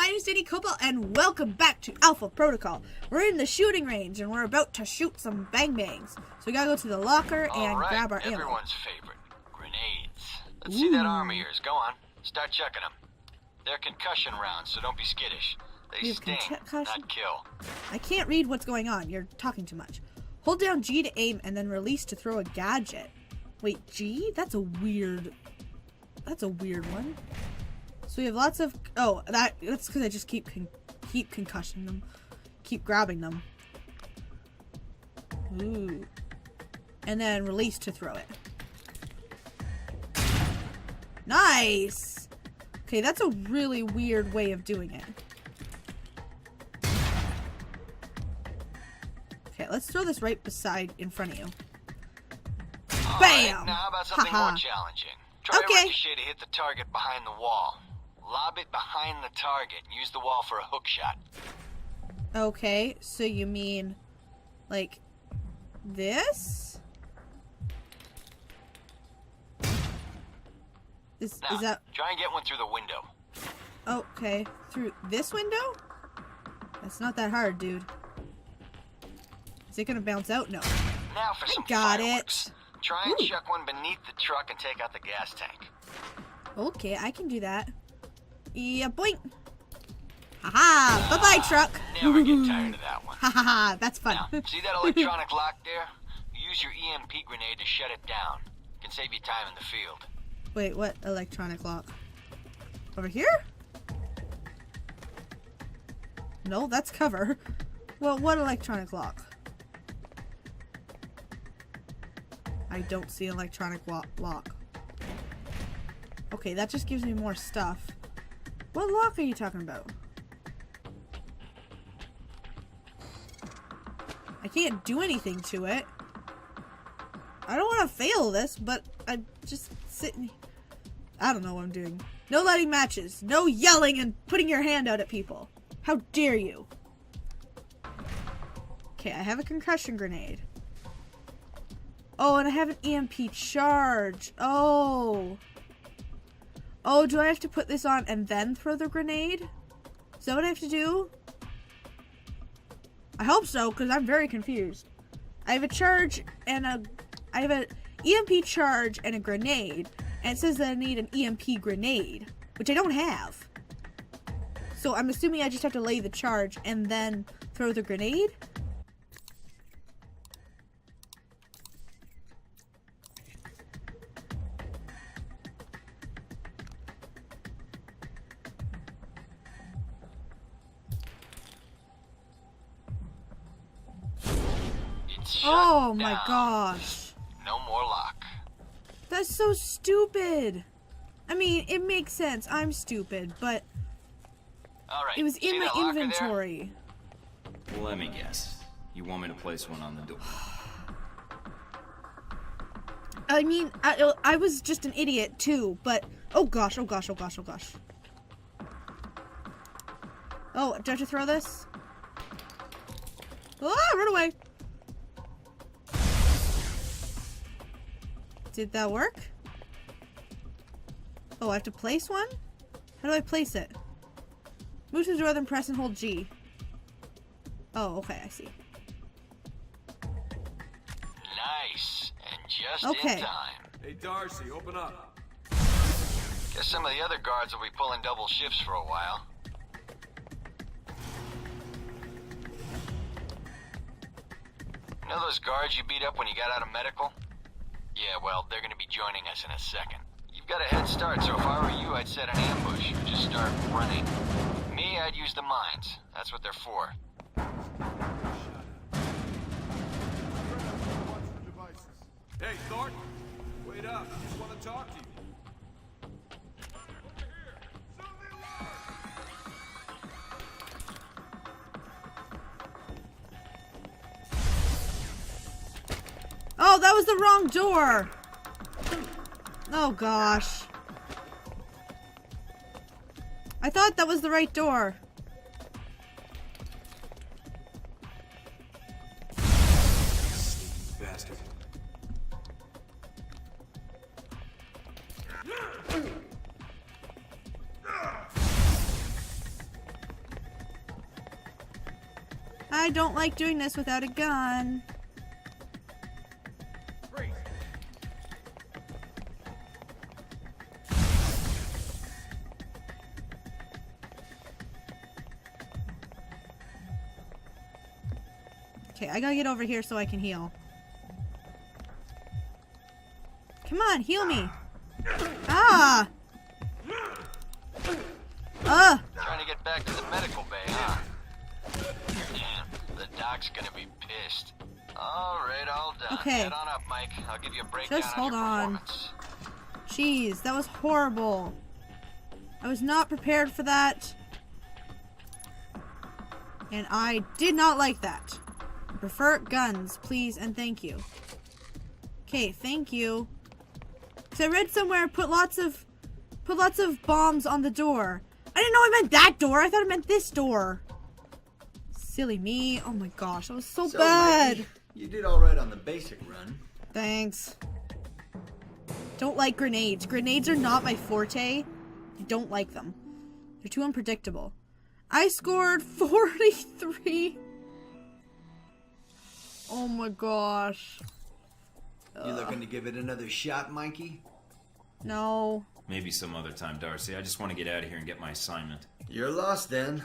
my name is Danny Cobalt, and welcome back to Alpha Protocol. We're in the shooting range, and we're about to shoot some bang-bangs. So we gotta go to the locker and grab our ammo. Everyone's favorite, grenades. Let's see that arm of yours. Go on, start checking them. They're concussion rounds, so don't be skittish. They sting, not kill. I can't read what's going on. You're talking too much. Hold down G to aim, and then release to throw a gadget. Wait, G? That's a weird one. So we have lots of... Oh, that's because I just keep concussioning them. Keep grabbing them. Ooh. And then release to throw it. Nice! Okay, that's a really weird way of doing it. Okay, let's throw this right beside in front of you. All Bam! Right, now how about something more challenging? Try to ricochet to hit the target behind the wall. Lob it behind the target and use the wall for a hook shot. Okay, so you mean like this? Is that... Try and get one through the window. Okay, through this window? That's not that hard, dude. Is it gonna bounce out? No. Now for some fireworks. Try and chuck one beneath the truck and take out the gas tank. Okay, I can do that. Yeah, boink. Haha! Bye-bye, truck. Never get tired of that one. Haha, that's fun. Now, see that electronic lock there? Use your EMP grenade to shut it down. It can save you time in the field. Wait, what electronic lock? Over here? No, that's cover. Well, what electronic lock? I don't see an electronic lock. Okay, that just gives me more stuff. What lock are you talking about? I can't do anything to it. I don't want to fail this, but I'm just sitting... I don't know what I'm doing. No lighting matches. No yelling and putting your hand out at people. How dare you? Okay, I have a concussion grenade. Oh, and I have an EMP charge. Oh. Oh, do I have to put this on and then throw the grenade? Is that what I have to do? I hope so, because I'm very confused. I have a charge and I have an EMP charge and a grenade, and it says that I need an EMP grenade, which I don't have. So I'm assuming I just have to lay the charge and then throw the grenade? Oh my gosh. No more lock. That's so stupid. I mean, it makes sense. I'm stupid, but Alright, it was in my inventory. Let me guess. You want me to place one on the door? I mean, I was just an idiot too, but oh gosh, oh gosh, oh gosh, oh gosh. Oh, do I have to throw this? Ah, run away. Did that work? Oh, I have to place one? How do I place it? Move to the door, then press and hold G. Oh, okay, I see. Nice. And just in time. Hey, Darcy, open up. Guess some of the other guards will be pulling double shifts for a while. You know those guards you beat up when you got out of medical? Yeah, well, they're gonna be joining us in a second. You've got a head start, so if I were you, I'd set an ambush. Just start running. Me, I'd use the mines. That's what they're for. Hey, Thornton! Wait up, I just want to talk to you. Oh, that was the wrong door. Oh gosh. I thought that was the right door. Bastard. I don't like doing this without a gun. Freeze. Okay, I gotta get over here so I can heal. Come on, heal me. Ah! Trying to get back to the medical bay, huh? Yeah, the doc's gonna be pissed. Alright, all done. Okay. Head on up, Mike. I'll give you a breakdown Just on hold your on. performance. Jeez, that was horrible. I was not prepared for that. And I did not like that. I prefer guns, please, and thank you. Okay, thank you. Because I read somewhere, put lots of bombs on the door. I didn't know I meant that door. I thought it meant this door. Silly me. Oh my gosh, that was so bad. Mikey, you did all right on the basic run. Thanks. Don't like grenades. Grenades are not my forte. I don't like them. They're too unpredictable. I scored 43. Oh my gosh. You looking to give it another shot, Mikey? No. Maybe some other time, Darcy. I just want to get out of here and get my assignment. You're lost then.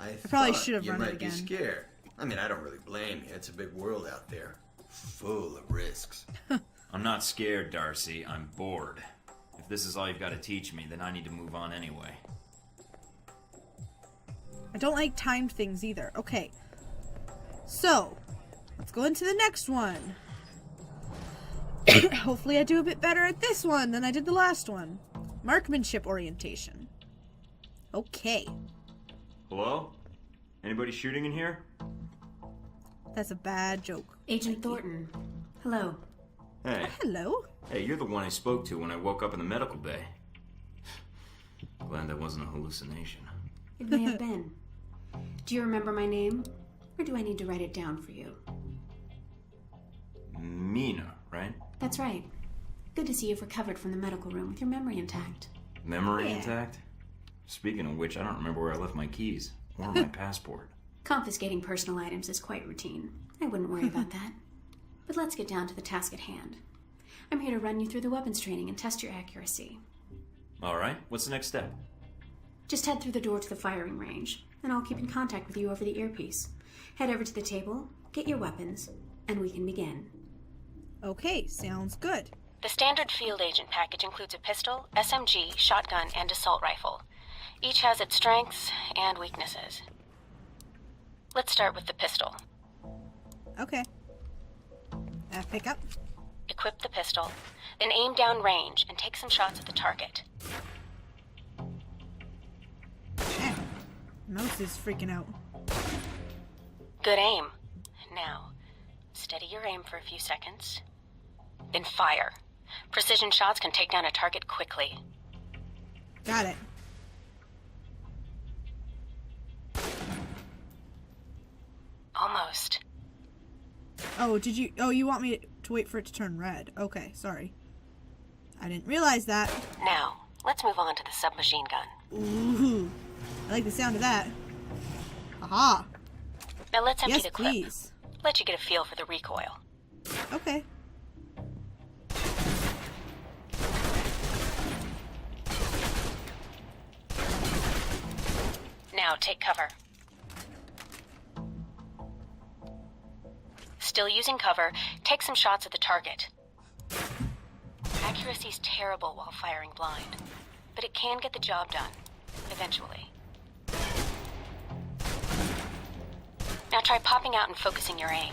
I probably thought should have you run it might be again. scared. I mean, I don't really blame you. It's a big world out there, full of risks. I'm not scared, Darcy. I'm bored. If this is all you've got to teach me, then I need to move on anyway. I don't like timed things either. Okay. So, let's go into the next one. Hopefully I do a bit better at this one than I did the last one. Marksmanship orientation. Okay. Hello? Anybody shooting in here? That's a bad joke. Agent Thornton. Hello. Hey. Hello. Hey, you're the one I spoke to when I woke up in the medical bay. Glad that wasn't a hallucination. It may have been. Do you remember my name? Or do I need to write it down for you? Mina, right? That's right. Good to see you've recovered from the medical room with your memory intact. Memory Yeah. intact? Speaking of which, I don't remember where I left my keys. Or my passport. Confiscating personal items is quite routine. I wouldn't worry about that. But let's get down to the task at hand. I'm here to run you through the weapons training and test your accuracy. Alright, what's the next step? Just head through the door to the firing range, and I'll keep in contact with you over the earpiece. Head over to the table, get your weapons, and we can begin. Okay, sounds good. The standard field agent package includes a pistol, SMG, shotgun, and assault rifle. Each has its strengths and weaknesses. Let's start with the pistol. Okay. Pick up. Equip the pistol, then aim down range and take some shots at the target. Mouse is freaking out. Good aim. Now, steady your aim for a few seconds. Then fire. Precision shots can take down a target quickly. Got it. Almost. Oh, you want me to wait for it to turn red. Okay, sorry. I didn't realize that. Now, let's move on to the submachine gun. Ooh. I like the sound of that. Aha. Now let's empty Yes, the clip. please. Let you get a feel for the recoil. Okay. Now take cover. Still using cover, take some shots at the target. Accuracy's terrible while firing blind, but it can get the job done, eventually. Now try popping out and focusing your aim.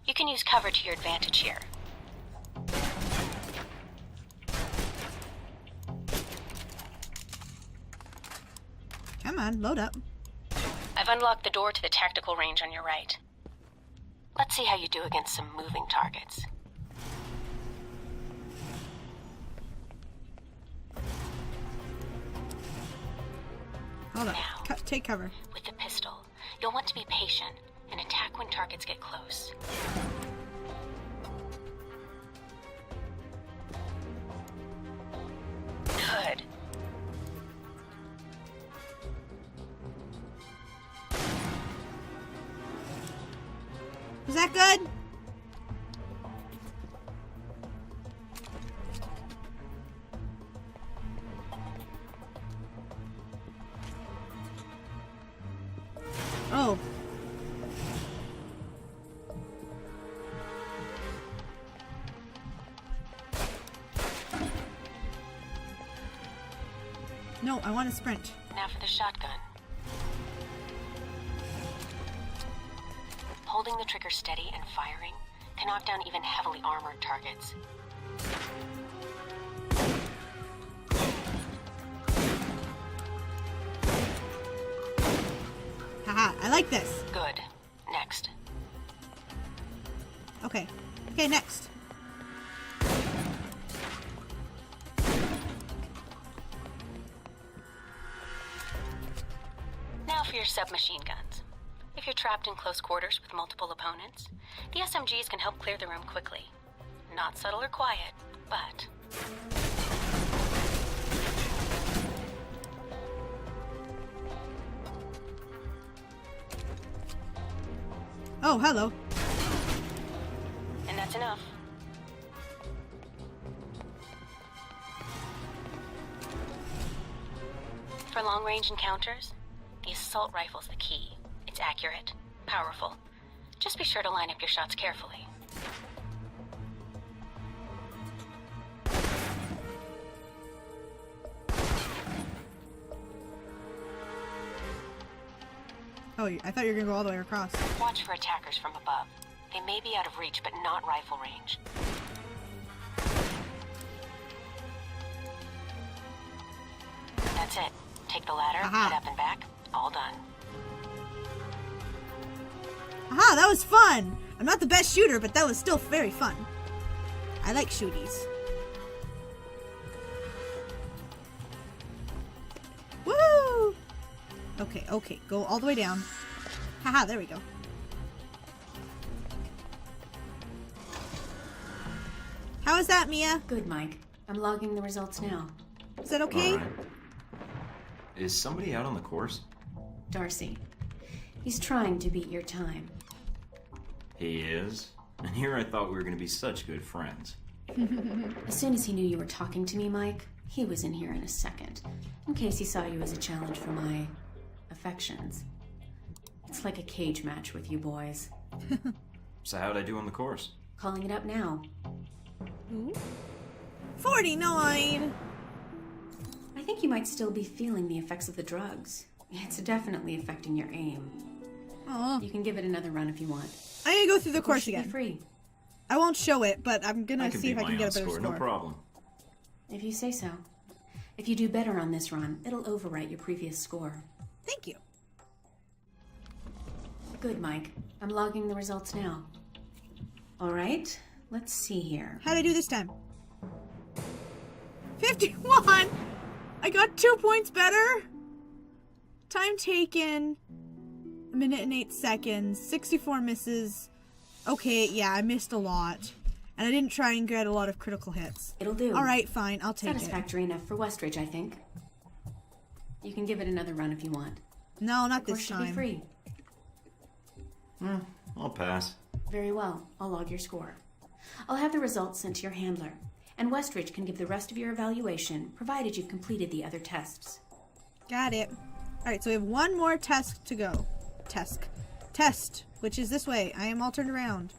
You can use cover to your advantage here. Come on, load up. I've unlocked the door to the tactical range on your right. Let's see how you do against some moving targets. Hold up. Now. Take cover. With the pistol, you'll want to be patient and attack when targets get close. Good. Is that good? Oh. No, I want to sprint. Now for the shotgun. Holding the trigger steady and firing can knock down even heavily armored targets. Haha, I like this. Good. Next. Okay. Okay, next. Now for your submachine guns. If you're trapped in close quarters with multiple opponents, the SMGs can help clear the room quickly. Not subtle or quiet, but... Oh, hello. And that's enough. For long-range encounters, the assault rifle's the key. It's accurate, powerful. Just be sure to line up your shots carefully. Oh, I thought you were gonna go all the way across. Watch for attackers from above. They may be out of reach, but not rifle range. That's it. Take the ladder, Aha. head up and back. All done. Aha, that was fun! I'm not the best shooter, but that was still very fun. I like shooties. Woo! Okay, okay, go all the way down. Haha, there we go. How is that, Mia? Good, Mike. I'm logging the results now. Is that okay? All right. Is somebody out on the course? Darcy. He's trying to beat your time. He is? And here I thought we were going to be such good friends. As soon as he knew you were talking to me, Mike, he was in here in a second. In case he saw you as a challenge for my affections. It's like a cage match with you boys. So how'd I do on the course? Calling it up now. Ooh. 49! I think you might still be feeling the effects of the drugs. It's definitely affecting your aim. Aw. You can give it another run if you want. I'm gonna go through the Of course, course you'll be again. free. I won't show it, but I'm gonna I can see if beat I can my get own a better score, score. no problem. If you say so. If you do better on this run, it'll overwrite your previous score. Thank you. Good, Mike. I'm logging the results now. All right, let's see here. How'd I do this time? 51! I got 2 points better! Time taken, 1 minute and 8 seconds, 64 misses. Okay, yeah, I missed a lot. And I didn't try and get a lot of critical hits. It'll do. Alright, fine, I'll take it. Satisfactory enough for Westridge, I think. You can give it another run if you want. No, not Of course, this you'll be time. free. I'll pass. Very well. I'll log your score. I'll have the results sent to your handler, and Westridge can give the rest of your evaluation, provided you've completed the other tests. Got it. Alright, so we have one more test to go. Test, which is this way. I am all turned around.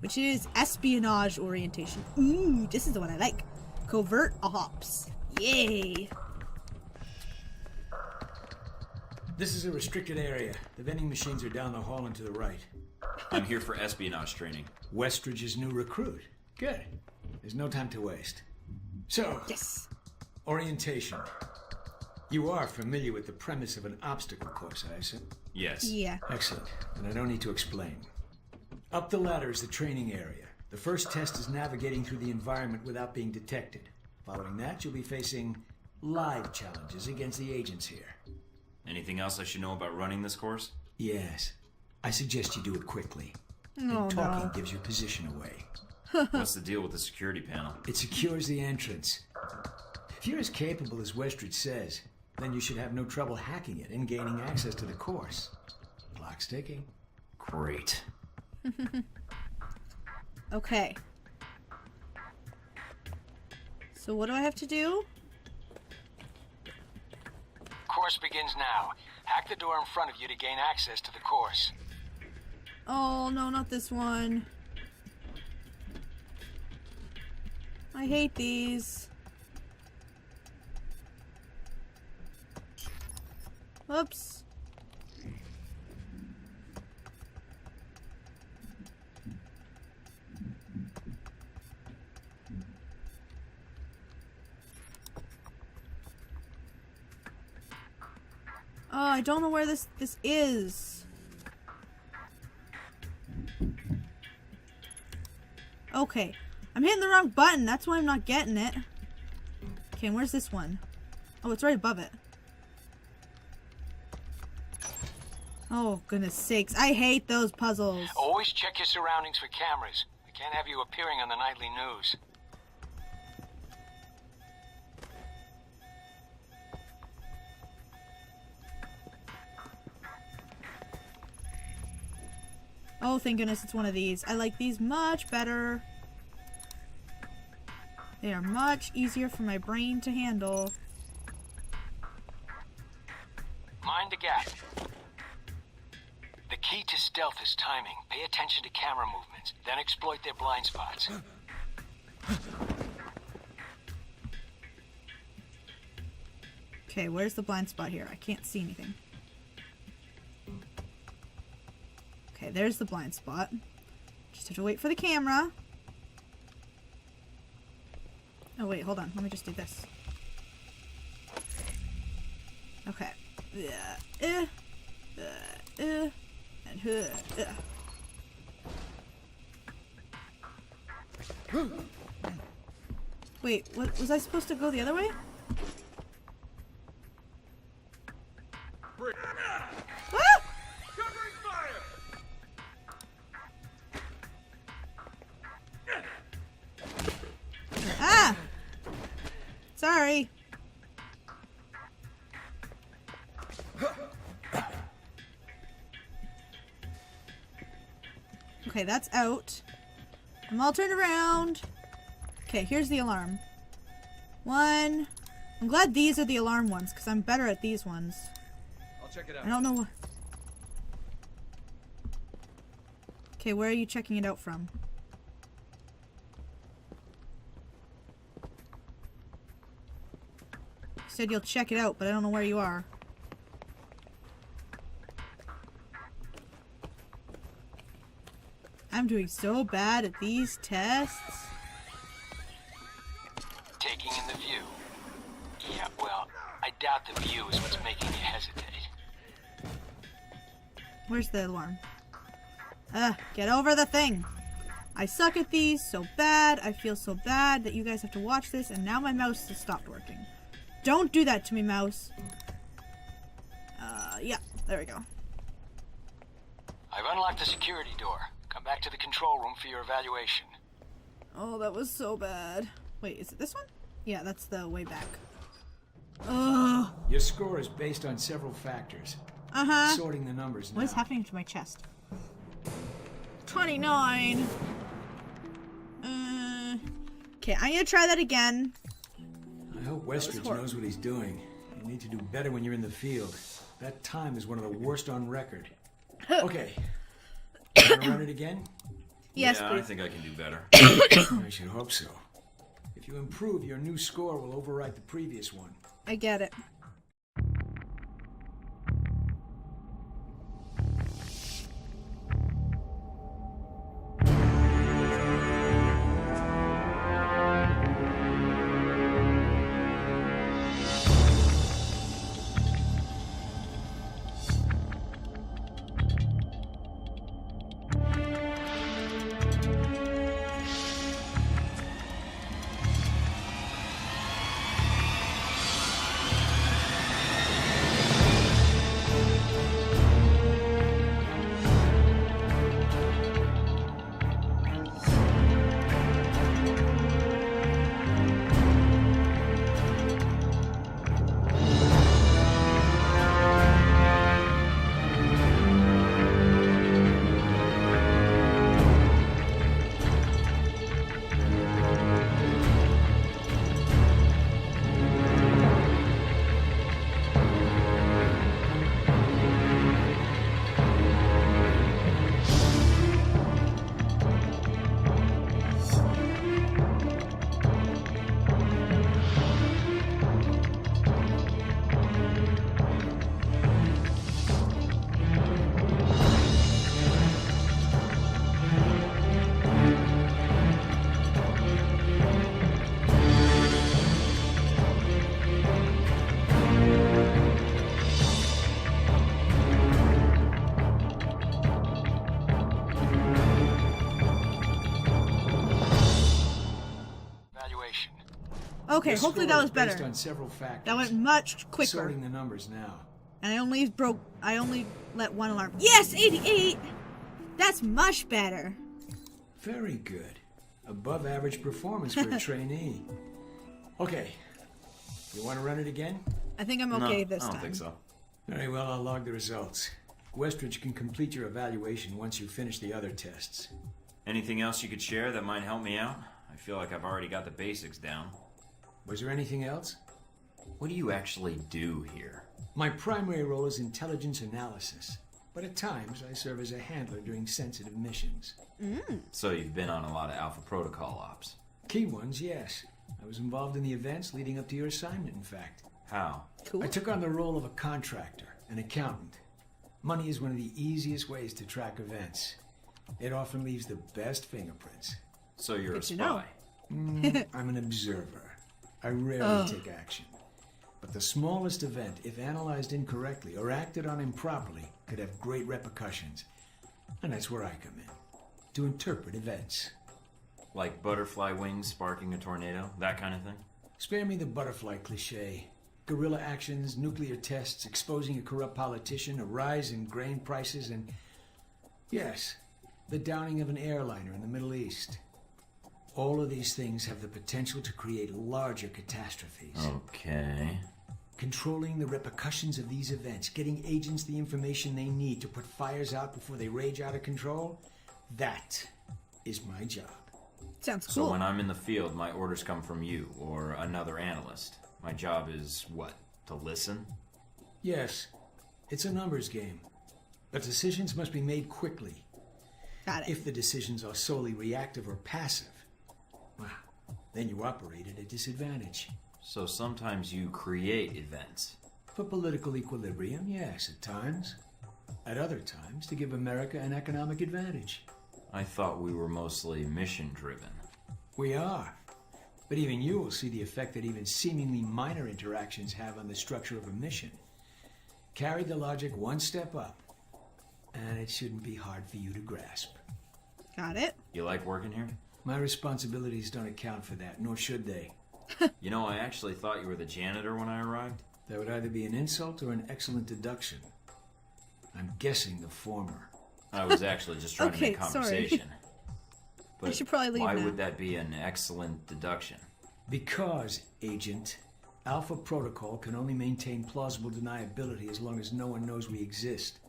Which is espionage orientation. Ooh, this is the one I like. Covert ops. Yay. This is a restricted area. The vending machines are down the hall and to the right. I'm here for espionage training. Westridge's new recruit. Good. There's no time to waste. So, Yes. orientation. You are familiar with the premise of an obstacle course, I assume? Yes. Yeah. Excellent. And I don't need to explain. Up the ladder is the training area. The first test is navigating through the environment without being detected. Following that, you'll be facing live challenges against the agents here. Anything else I should know about running this course? Yes. I suggest you do it quickly. Oh, And talking no. gives your position away. What's the deal with the security panel? It secures the entrance. If you're as capable as Westridge says, then you should have no trouble hacking it and gaining access to the course. Clock's ticking. Great. Okay. So what do I have to do? Course begins now. Hack the door in front of you to gain access to the course. Oh, no, not this one. I hate these. Oops. Oh, I don't know where this is. Okay. I'm hitting the wrong button. That's why I'm not getting it. Okay, and where's this one? Oh, it's right above it. Oh, goodness sakes. I hate those puzzles. Always check your surroundings for cameras. We can't have you appearing on the nightly news. Oh, thank goodness it's one of these. I like these much better. They are much easier for my brain to handle. Mind the gap. The key to stealth is timing. Pay attention to camera movements, then exploit their blind spots. Okay, where's the blind spot here? I can't see anything. Okay, there's the blind spot. Just have to wait for the camera. Oh, wait, hold on. Let me just do this. Okay. And wait, what was I supposed to go the other way? Ah! Covering fire! Ah! Sorry. Okay, that's out. I'm all turned around. Okay, here's the alarm. One. I'm glad these are the alarm ones, because I'm better at these ones. I'll check it out. I don't know what. Okay, where are you checking it out from? You said you'll check it out, but I don't know where you are. I'm doing so bad at these tests. Taking in the view. Yeah, well, I doubt the view is what's making you hesitate. Where's the alarm? Get over the thing. I suck at these so bad. I feel so bad that you guys have to watch this, and now my mouse has stopped working. Don't do that to me, mouse. Yeah, there we go. I've unlocked the security door. Come back to the control room for your evaluation. Oh, that was so bad. Wait, is it this one? Yeah, that's the way back. Ugh. Your score is based on several factors. Uh-huh. Sorting the numbers now. What is happening to my chest? 29. Okay, I'm gonna try that again. I hope Westridge knows what he's doing. You need to do better when you're in the field. That time is one of the worst on record. Okay. You want to run it again? Yes, yeah, please. I think I can do better. I should hope so. If you improve, your new score will overwrite the previous one. I get it. Okay, Your hopefully score that is was better. based on several factors. That went much quicker. Sorting the numbers now. And I only let one alarm. Yes, 88! That's much better. Very good. Above average performance for a trainee. Okay. You want to run it again? I think I'm okay No, this I time. don't think so. Very well, I'll log the results. Westridge can complete your evaluation once you finish the other tests. Anything else you could share that might help me out? I feel like I've already got the basics down. Was there anything else? What do you actually do here? My primary role is intelligence analysis, but at times I serve as a handler during sensitive missions. So you've been on a lot of Alpha Protocol ops. Key ones, yes. I was involved in the events leading up to your assignment, in fact. How? Cool. I took on the role of a contractor, an accountant. Money is one of the easiest ways to track events. It often leaves the best fingerprints. So you're Good a to know. spy. I'm an observer. I rarely take action. But the smallest event, if analyzed incorrectly or acted on improperly, could have great repercussions. And that's where I come in. To interpret events. Like butterfly wings sparking a tornado? That kind of thing? Spare me the butterfly cliche. Guerrilla actions, nuclear tests, exposing a corrupt politician, a rise in grain prices, and... yes, the downing of an airliner in the Middle East. All of these things have the potential to create larger catastrophes. Okay. Controlling the repercussions of these events, getting agents the information they need to put fires out before they rage out of control, that is my job. Sounds cool. So when I'm in the field, my orders come from you or another analyst. My job is what? To listen? Yes, it's a numbers game. But decisions must be made quickly. Got it. If the decisions are solely reactive or passive, well, then you operate at a disadvantage. So sometimes you create events. For political equilibrium, yes, at times. At other times, to give America an economic advantage. I thought we were mostly mission-driven. We are. But even you will see the effect that even seemingly minor interactions have on the structure of a mission. Carry the logic one step up, and it shouldn't be hard for you to grasp. Got it. You like working here? My responsibilities don't account for that, nor should they. You know, I actually thought you were the janitor when I arrived. That would either be an insult or an excellent deduction. I'm guessing the former. I was actually just trying to Okay, make sorry. conversation. But should probably leave why now. would that be an excellent deduction? Because, Agent, Alpha Protocol can only maintain plausible deniability as long as no one knows we exist.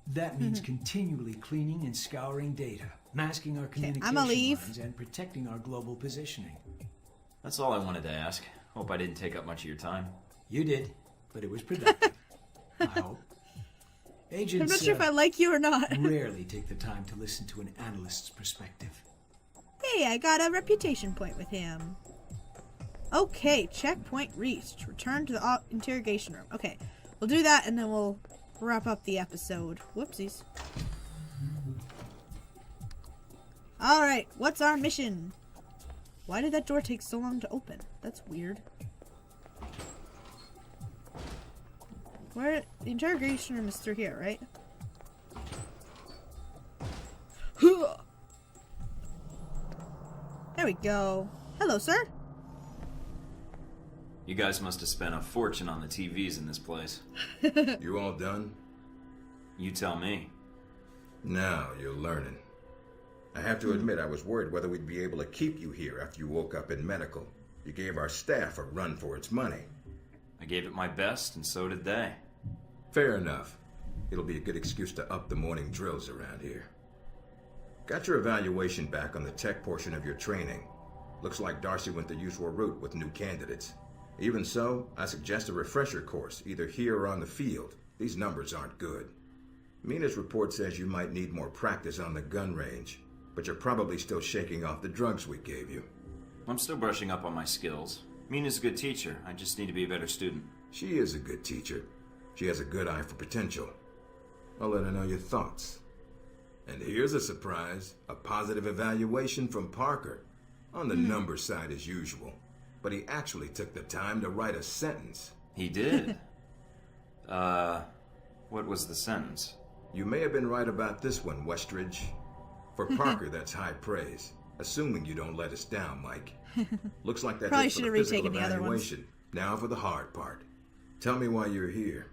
That means continually cleaning and scouring data, masking our communication I'ma leave. lines, and protecting our global positioning. That's all I wanted to ask. Hope I didn't take up much of your time. You did, but it was productive. I hope. Agents I'm not sure if I like you or not. rarely take the time to listen to an analyst's perspective. Hey, I got a reputation point with him. Okay, checkpoint reached. Return to the interrogation room. Okay, we'll do that and then we'll wrap up the episode. Whoopsies. Alright, what's our mission? Why did that door take so long to open? That's weird. Where? The interrogation room is through here, right? There we go. Hello, sir. You guys must have spent a fortune on the TVs in this place. You all done? You tell me. Now you're learning. I have to admit I was worried whether we'd be able to keep you here after you woke up in medical. You gave our staff a run for its money. I gave it my best, and so did they. Fair enough. It'll be a good excuse to up the morning drills around here. Got your evaluation back on the tech portion of your training. Looks like Darcy went the usual route with new candidates. Even so, I suggest a refresher course, either here or on the field. These numbers aren't good. Mina's report says you might need more practice on the gun range, but you're probably still shaking off the drugs we gave you. I'm still brushing up on my skills. Mina's a good teacher. I just need to be a better student. She is a good teacher. She has a good eye for potential. I'll let her know your thoughts. And here's a surprise, a positive evaluation from Parker. On the number side as usual. But he actually took the time to write a sentence. He did. What was the sentence? You may have been right about this one, Westridge. For Parker, that's high praise. Assuming you don't let us down, Mike. Looks like that's Probably it for should the have physical retaken the other ones. evaluation. Now for the hard part. Tell me why you're here.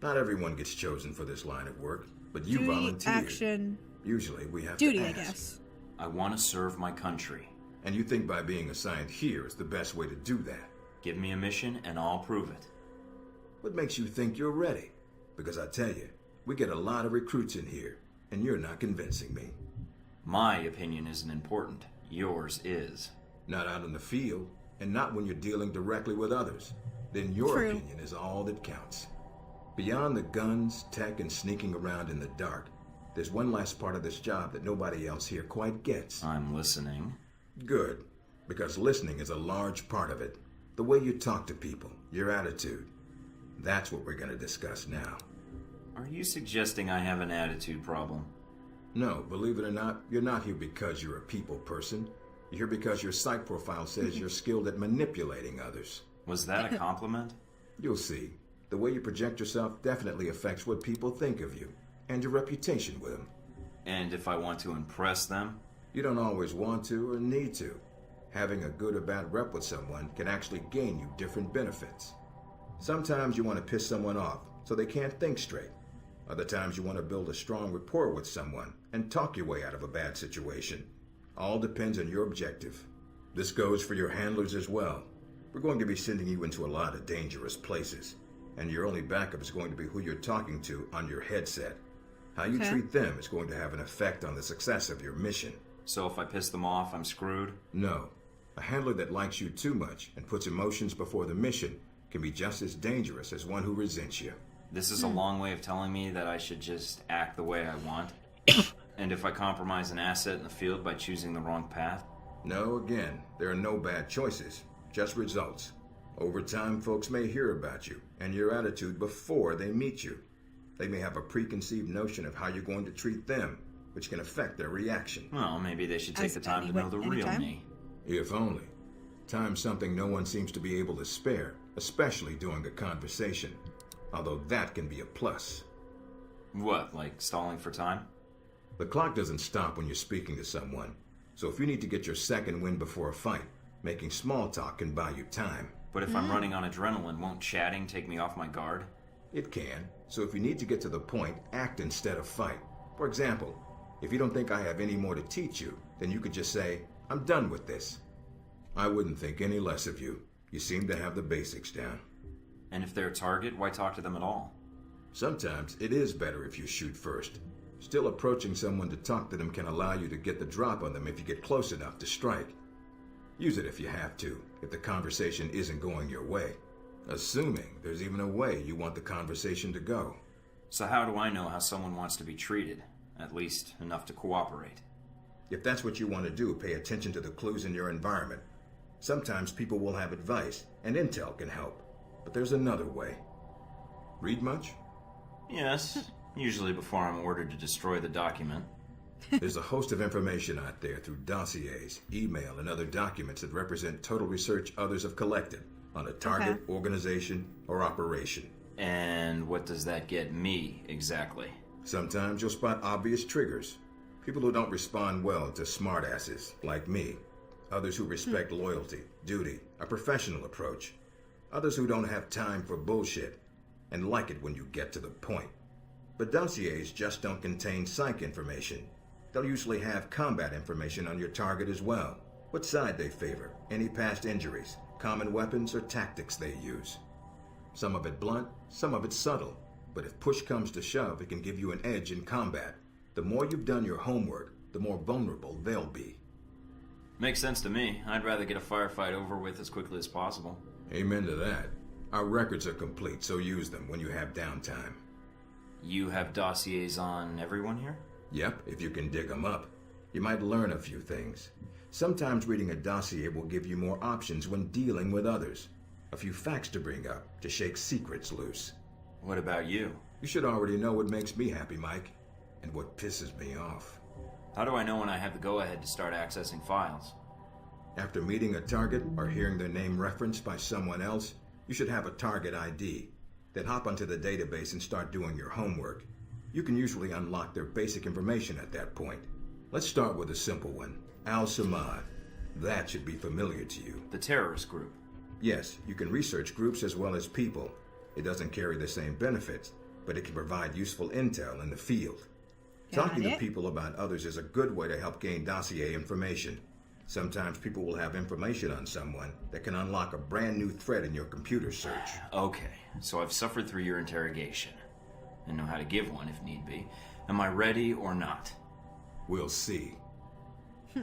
Not everyone gets chosen for this line of work, but you Duty, volunteered. action, Usually we have duty, to I ask. guess. I want to serve my country. And you think by being assigned here is the best way to do that? Give me a mission and I'll prove it. What makes you think you're ready? Because I tell you, we get a lot of recruits in here, and you're not convincing me. My opinion isn't important. Yours is. Not out in the field, and not when you're dealing directly with others. Then your True. opinion is all that counts. Beyond the guns, tech, and sneaking around in the dark, there's one last part of this job that nobody else here quite gets. I'm listening. Good, because listening is a large part of it. The way you talk to people, your attitude. That's what we're going to discuss now. Are you suggesting I have an attitude problem? No, believe it or not, you're not here because you're a people person. You're here because your psych profile says you're skilled at manipulating others. Was that a compliment? You'll see. The way you project yourself definitely affects what people think of you, and your reputation with them. And if I want to impress them? You don't always want to or need to. Having a good or bad rep with someone can actually gain you different benefits. Sometimes you want to piss someone off so they can't think straight. Other times you want to build a strong rapport with someone and talk your way out of a bad situation. All depends on your objective. This goes for your handlers as well. We're going to be sending you into a lot of dangerous places, and your only backup is going to be who you're talking to on your headset. How you treat them is going to have an effect on the success of your mission. So if I piss them off, I'm screwed? No. A handler that likes you too much and puts emotions before the mission can be just as dangerous as one who resents you. This is a long way of telling me that I should just act the way I want? And if I compromise an asset in the field by choosing the wrong path? No, again, there are no bad choices, just results. Over time, folks may hear about you and your attitude before they meet you. They may have a preconceived notion of how you're going to treat them, which can affect their reaction. Well, maybe they should take As the time to know the real anytime. me. If only. Time's something no one seems to be able to spare, especially during a conversation. Although that can be a plus. What, like stalling for time? The clock doesn't stop when you're speaking to someone. So if you need to get your second win before a fight, making small talk can buy you time. But if I'm running on adrenaline, won't chatting take me off my guard? It can. So if you need to get to the point, act instead of fight. For example, if you don't think I have any more to teach you, then you could just say, I'm done with this. I wouldn't think any less of you. You seem to have the basics down. And if they're a target, why talk to them at all? Sometimes it is better if you shoot first. Still, approaching someone to talk to them can allow you to get the drop on them if you get close enough to strike. Use it if you have to, if the conversation isn't going your way. Assuming there's even a way you want the conversation to go. So how do I know how someone wants to be treated? At least enough to cooperate. If that's what you want to do, pay attention to the clues in your environment. Sometimes people will have advice, and intel can help. But there's another way. Read much? Yes, usually before I'm ordered to destroy the document. There's a host of information out there through dossiers, email, and other documents that represent total research others have collected on a target, organization, or operation. And what does that get me, exactly? Sometimes you'll spot obvious triggers. People who don't respond well to smartasses, like me. Others who respect loyalty, duty, a professional approach. Others who don't have time for bullshit, and like it when you get to the point. But dossiers just don't contain psych information. They'll usually have combat information on your target as well. What side they favor, any past injuries, common weapons or tactics they use. Some of it blunt, some of it subtle. But if push comes to shove, it can give you an edge in combat. The more you've done your homework, the more vulnerable they'll be. Makes sense to me. I'd rather get a firefight over with as quickly as possible. Amen to that. Our records are complete, so use them when you have downtime. You have dossiers on everyone here? Yep, if you can dig them up. You might learn a few things. Sometimes reading a dossier will give you more options when dealing with others. A few facts to bring up, to shake secrets loose. What about you? You should already know what makes me happy, Mike, and what pisses me off. How do I know when I have the go-ahead to start accessing files? After meeting a target or hearing their name referenced by someone else, you should have a target ID. Then hop onto the database and start doing your homework. You can usually unlock their basic information at that point. Let's start with a simple one. Al-Samad. That should be familiar to you. The terrorist group. Yes, you can research groups as well as people. It doesn't carry the same benefits, but it can provide useful intel in the field. Talking to people about others is a good way to help gain dossier information. Sometimes people will have information on someone that can unlock a brand new thread in your computer search. Okay, so I've suffered through your interrogation and know how to give one if need be. Am I ready or not? We'll see.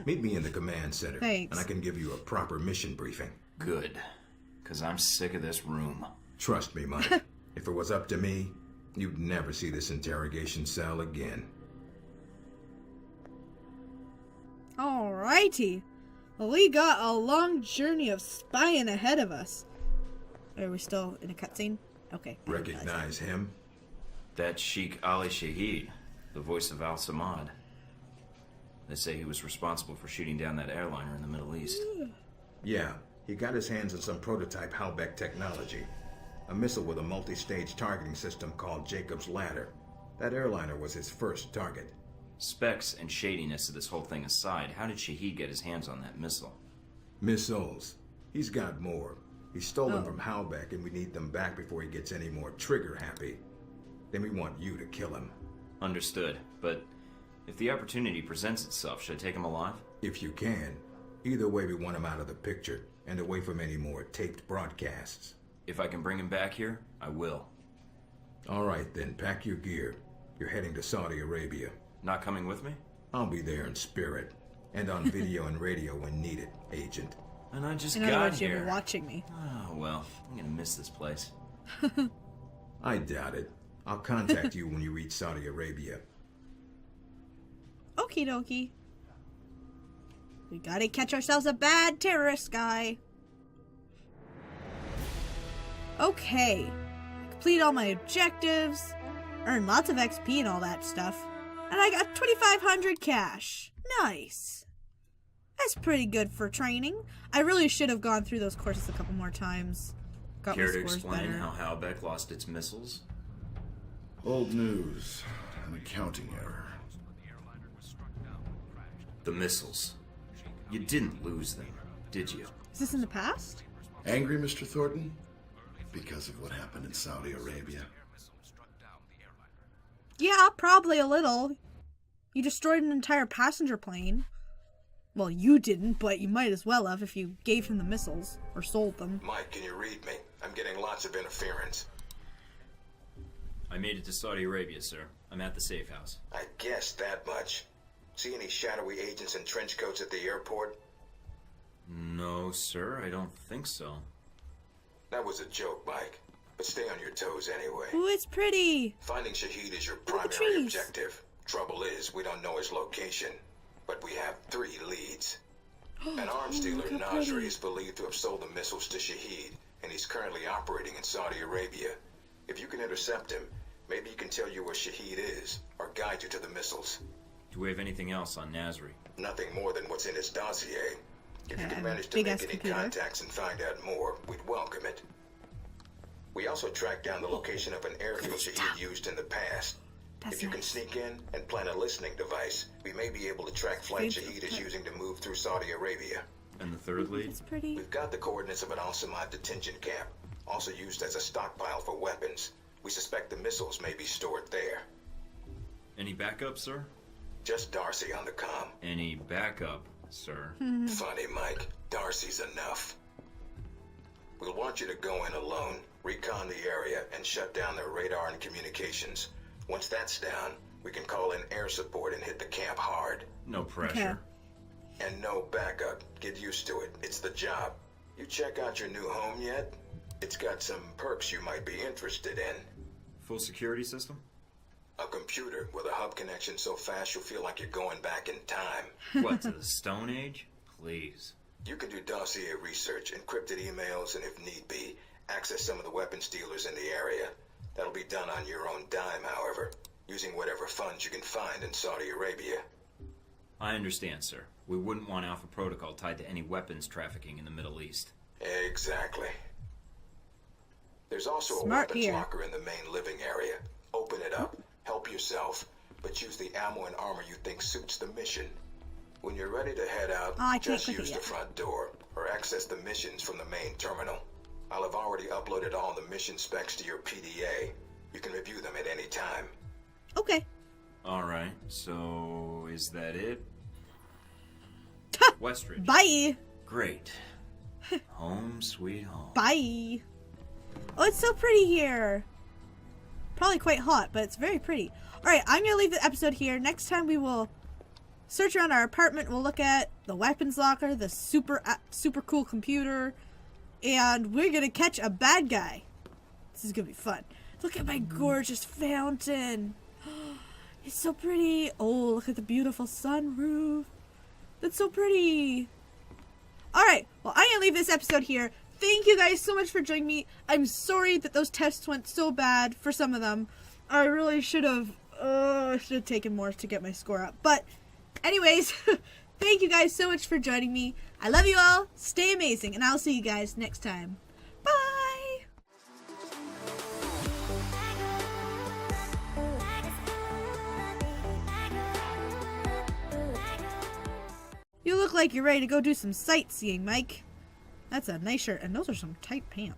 Meet me in the command center, Thanks. and I can give you a proper mission briefing. Good, because I'm sick of this room. Trust me, Mike. If it was up to me, you'd never see this interrogation cell again. Alrighty. Well, we got a long journey of spying ahead of us. Are we still in a cutscene? Okay. I didn't realize Recognize him? That's Sheikh Ali Shahid, the voice of Al-Samad. They say he was responsible for shooting down that airliner in the Middle East. Yeah, he got his hands on some prototype Halbeck technology. A missile with a multi-stage targeting system called Jacob's Ladder. That airliner was his first target. Specs and shadiness of this whole thing aside, how did Shahid get his hands on that missile? Missiles. He's got more. He stole them from Halbeck, and we need them back before he gets any more trigger-happy. Then we want you to kill him. Understood, but if the opportunity presents itself, should I take him alive? If you can. Either way, we want him out of the picture, and away from any more taped broadcasts. If I can bring him back here, I will. All right, then, pack your gear. You're heading to Saudi Arabia. Not coming with me? I'll be there in spirit, and on video and radio when needed, Agent. And I just In other got words, you'll here. be watching me. Oh, well, I'm gonna miss this place. I doubt it. I'll contact you when you reach Saudi Arabia. Okie dokie. We gotta catch ourselves a bad terrorist guy. Okay. Complete all my objectives. Earned lots of XP and all that stuff. And I got 2,500 cash. Nice. That's pretty good for training. I really should have gone through those courses a couple more times. Got my Care to scores explain better. how Halbeck lost its missiles? Old news. An accounting error. The missiles. You didn't lose them, did you? Is this in the past? Angry, Mr. Thornton? Because of what happened in Saudi Arabia. Yeah, probably a little. You destroyed an entire passenger plane. Well, you didn't, but you might as well have if you gave him the missiles or sold them. Mike, can you read me? I'm getting lots of interference. I made it to Saudi Arabia, sir. I'm at the safe house. I guessed that much. See any shadowy agents in trench coats at the airport? No, sir, I don't think so. That was a joke, Mike. But stay on your toes anyway. Ooh, it's pretty. Finding Shahid is your the primary trees. objective. Trouble is, we don't know his location. But we have 3 leads. An arms dealer, look how Nasri, pretty. is believed to have sold the missiles to Shahid, and he's currently operating in Saudi Arabia. If you can intercept him, maybe he can tell you where Shahid is, or guide you to the missiles. Do we have anything else on Nasri? Nothing more than what's in his dossier. If you Okay, can manage to big make ass any computer. contacts and find out more, we'd welcome it. We also tracked down the location of an airfield Shahid used in the past. That's If you can nice. sneak in and plant a listening device, we may be able to track flights Thank you. Shahid is using to move through Saudi Arabia. And the third lead? It's pretty. We've got the coordinates of an Al-Samad detention camp, also used as a stockpile for weapons. We suspect the missiles may be stored there. Any backup, sir? Just Darcy on the comm. Any backup, sir? Funny, Mike. Darcy's enough. We'll want you to go in alone, recon the area, and shut down their radar and communications. Once that's down, we can call in air support and hit the camp hard. No pressure. And no backup. Get used to it. It's the job. You check out your new home yet? It's got some perks you might be interested in. Full security system? A computer with a hub connection so fast you'll feel like you're going back in time. What, to the Stone Age? Please. You can do dossier research, encrypted emails, and if need be, access some of the weapons dealers in the area. That'll be done on your own dime, however, using whatever funds you can find in Saudi Arabia. I understand, sir. We wouldn't want Alpha Protocol tied to any weapons trafficking in the Middle East. Exactly. There's also Smart a weapons here. locker in the main living area. Open it up, help yourself, but use the ammo and armor you think suits the mission. When you're ready to head out, Oh, I can't just click it use the yet. front door or access the missions from the main terminal. I'll have already uploaded all the mission specs to your PDA. You can review them at any time. Okay. Alright, so is that it? Westridge. Bye. Great. Home sweet home. Bye. Oh, it's so pretty here. Probably quite hot, but it's very pretty. Alright, I'm going to leave the episode here. Next time we will search around our apartment. We'll look at the weapons locker, the super cool computer, and we're going to catch a bad guy. This is going to be fun. Look at my gorgeous fountain. It's so pretty. Oh, look at the beautiful sunroof. That's so pretty. Alright, well, I'm going to leave this episode here. Thank you guys so much for joining me. I'm sorry that those tests went so bad for some of them. I really should have taken more to get my score up. But anyways, thank you guys so much for joining me. I love you all. Stay amazing, and I'll see you guys next time. Bye! You look like you're ready to go do some sightseeing, Mike. That's a nice shirt, and those are some tight pants.